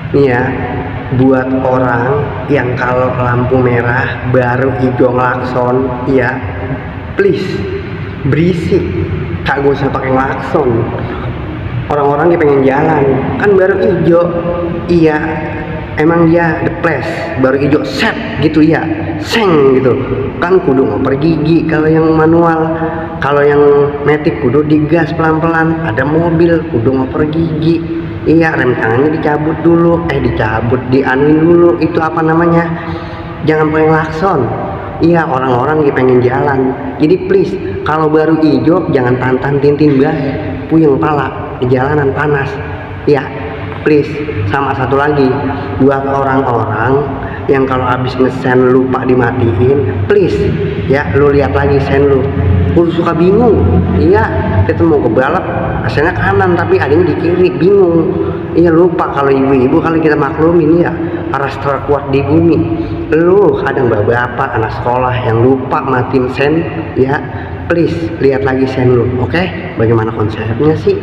nih ya, buat orang yang kalau lampu merah baru hijau klakson, ya please berisik, kagak usah pakai klakson. Orang-orang dia pengen jalan, kan baru hijau, iya emang dia the place baru hijau set gitu ya, seng gitu kan, kudu ngoper gigi kalau yang manual. Kalau yang matic kudu digas pelan-pelan, ada mobil kudu ngoper gigi, iya rem tangannya dicabut dulu, dianuin dulu, itu apa namanya, jangan pakai klakson. Iya, orang-orang lagi pengen jalan, jadi please kalau baru hijau jangan tantan tintin bae, puyeng pala di jalanan panas ya, please. Sama satu lagi buat orang-orang yang kalau habis ngesen lupa dimatiin, please ya, lu lihat lagi sen lu suka bingung, iya kita mau ke balap asalnya kanan tapi adanya di kiri, bingung, iya lupa. Kalau ibu-ibu kali kita maklumin ya, ras terkuat di bumi. Lu kadang bapak anak sekolah yang lupa matiin sen ya, please lihat lagi sen lu, oke? Bagaimana konsepnya sih?